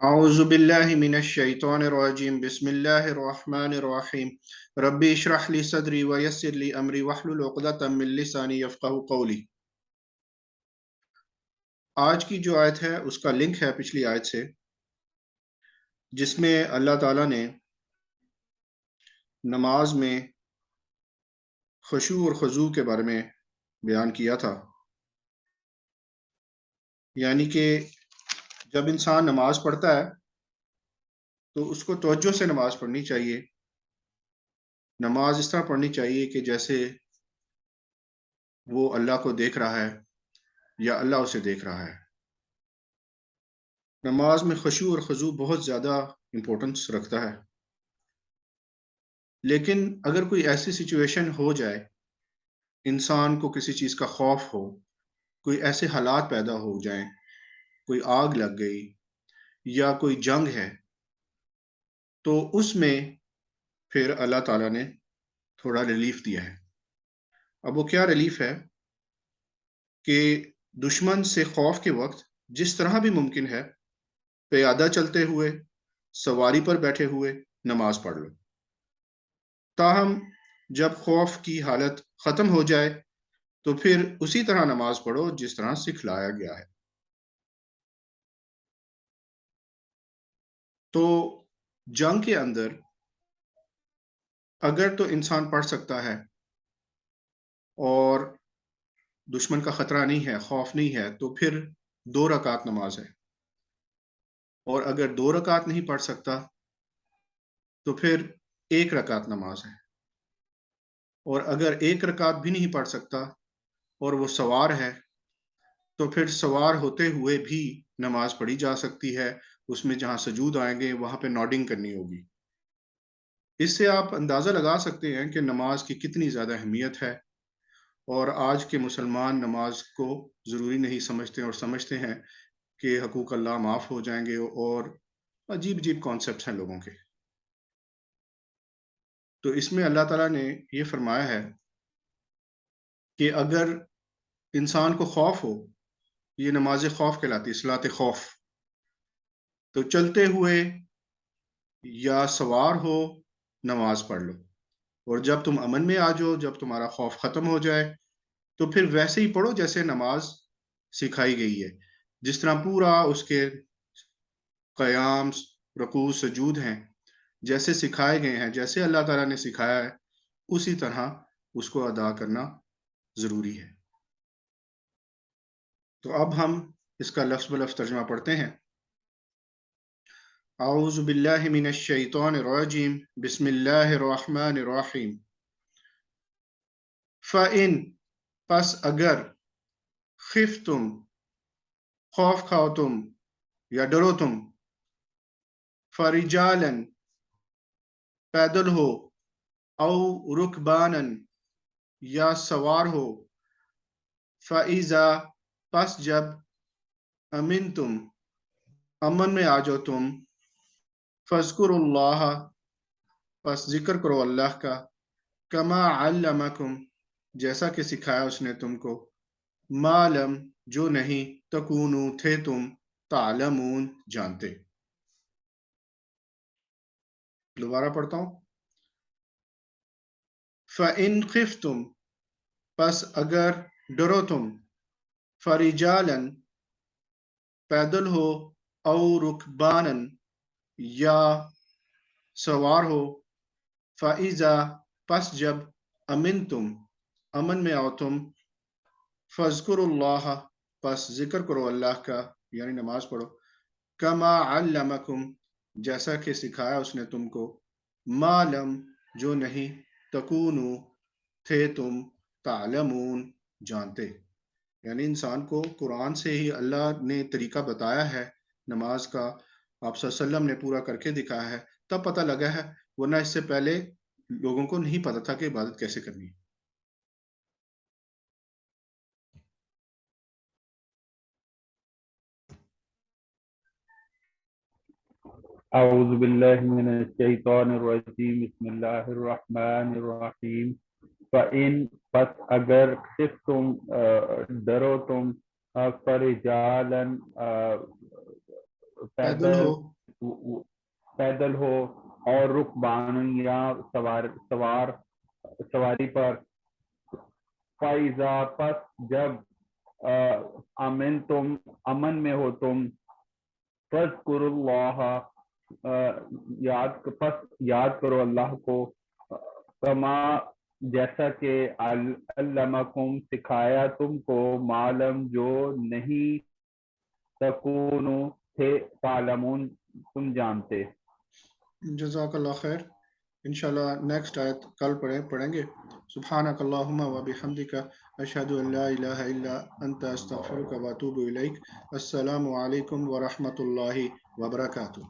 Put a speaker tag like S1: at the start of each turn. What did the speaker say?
S1: اعوذ باللہ من الشیطان الرجیم بسم اللہ الرحمن الرحیم ربی اشرح لی صدری ویسر لی امری واحلل عقدۃ من لسانی یفقہوا قولی۔ آج کی جو آیت ہے اس کا لنک ہے پچھلی آیت سے، جس میں اللہ تعالیٰ نے نماز میں خشوع اور خضوع کے بارے میں بیان کیا تھا۔ یعنی کہ جب انسان نماز پڑھتا ہے تو اس کو توجہ سے نماز پڑھنی چاہیے۔ نماز اس طرح پڑھنی چاہیے کہ جیسے وہ اللہ کو دیکھ رہا ہے یا اللہ اسے دیکھ رہا ہے۔ نماز میں خشوع اور خضوع بہت زیادہ امپورٹنس رکھتا ہے، لیکن اگر کوئی ایسی سچویشن ہو جائے، انسان کو کسی چیز کا خوف ہو، کوئی ایسے حالات پیدا ہو جائیں، کوئی آگ لگ گئی یا کوئی جنگ ہے، تو اس میں پھر اللہ تعالیٰ نے تھوڑا ریلیف دیا ہے۔ اب وہ کیا ریلیف ہے کہ دشمن سے خوف کے وقت جس طرح بھی ممکن ہے پیادہ چلتے ہوئے، سواری پر بیٹھے ہوئے نماز پڑھ لو، تاہم جب خوف کی حالت ختم ہو جائے تو پھر اسی طرح نماز پڑھو جس طرح سکھلایا گیا ہے۔ تو جنگ کے اندر اگر تو انسان پڑھ سکتا ہے اور دشمن کا خطرہ نہیں ہے، خوف نہیں ہے، تو پھر 2 رکعت نماز ہے، اور اگر 2 رکعت نہیں پڑھ سکتا تو پھر 1 رکعت نماز ہے، اور اگر 1 رکعت بھی نہیں پڑھ سکتا اور وہ سوار ہے تو پھر سوار ہوتے ہوئے بھی نماز پڑھی جا سکتی ہے۔ اس میں جہاں سجود آئیں گے وہاں پہ نوڈنگ کرنی ہوگی۔ اس سے آپ اندازہ لگا سکتے ہیں کہ نماز کی کتنی زیادہ اہمیت ہے، اور آج کے مسلمان نماز کو ضروری نہیں سمجھتے اور سمجھتے ہیں کہ حقوق اللہ معاف ہو جائیں گے، اور عجیب عجیب کانسیپٹس ہیں لوگوں کے۔ تو اس میں اللہ تعالیٰ نے یہ فرمایا ہے کہ اگر انسان کو خوف ہو، یہ نماز خوف کہلاتی ہے، صلاۃ خوف، تو چلتے ہوئے یا سوار ہو نماز پڑھ لو، اور جب تم امن میں آ جاؤ، جب تمہارا خوف ختم ہو جائے تو پھر ویسے ہی پڑھو جیسے نماز سکھائی گئی ہے، جس طرح پورا اس کے قیام، رکوع، سجود ہیں جیسے سکھائے گئے ہیں، جیسے اللہ تعالیٰ نے سکھایا ہے اسی طرح اس کو ادا کرنا ضروری ہے۔ تو اب ہم اس کا لفظ بلفظ ترجمہ پڑھتے ہیں۔ اعوذ باللہ من الشیطان الرجیم بسم اللہ الرحمن الرحیم۔ فَإِن پس اگر، خفتم خوف کھاؤ تم یا ڈرو تم، فرجالن پیدل ہو، او رکبانن یا سوار ہو، فَإِذَا پس جب، امنتم امن میں آ جاؤ تم، فاذکروا اللہ پس ذکر کرو اللہ کا، کما علمکم جیسا کہ سکھایا اس نے تم کو، ما لم جو نہیں، تکونو تھے تم، تعلمون جانتے۔ دوبارہ پڑھتا ہوں۔ فَإِن خفتم پس اگر ڈرو تم، فرجالن پیدل ہو، او رکبانن یا سوار ہو، فَإِذَا پس جب، امنتم امن میں آؤ تم، فاذکروا اللہ پس ذکر کرو اللہ کا یعنی نماز پڑھو، کما علمکم جیسا کہ سکھایا اس نے تم کو، ما لم جو نہیں، تکونو تھے تم، تعلمون جانتے۔ یعنی انسان کو قرآن سے ہی اللہ نے طریقہ بتایا ہے نماز کا، آپ صلی اللہ علیہ وسلم نے پورا کر کے دکھایا ہے، تب پتہ لگا ہے، ورنہ اس سے پہلے لوگوں کو نہیں پتا تھا کہ عبادت کیسے کرنی ہے۔
S2: اعوذ باللہ من الشیطان الرجیم بسم اللہ الرحمن الرحیم۔ فَإِن پس اگر، خفتم ڈرو تم، فرجالن
S1: پیدل ہو
S2: پیدل ہو اور رکبان یا سواری پر، فَإِذَا پس جب امن میں ہو تم، فَاذْكُرُوا اللَّهَ یاد کرو اللہ کو، کما جیسا کہ علمکم سکھایا تم کو، معلوم جو نہیں تکونو تھے تعلمون تم جانتے۔
S1: جزاک اللہ خیر۔ انشاءاللہ نیکسٹ آیت کل پڑھیں گے۔ سبحانک اللہم و بحمدک، اشہد ان لا الہ الا انت، استغفرک و اتوب الیک۔ السلام علیکم ورحمۃ اللہ وبرکاتہ۔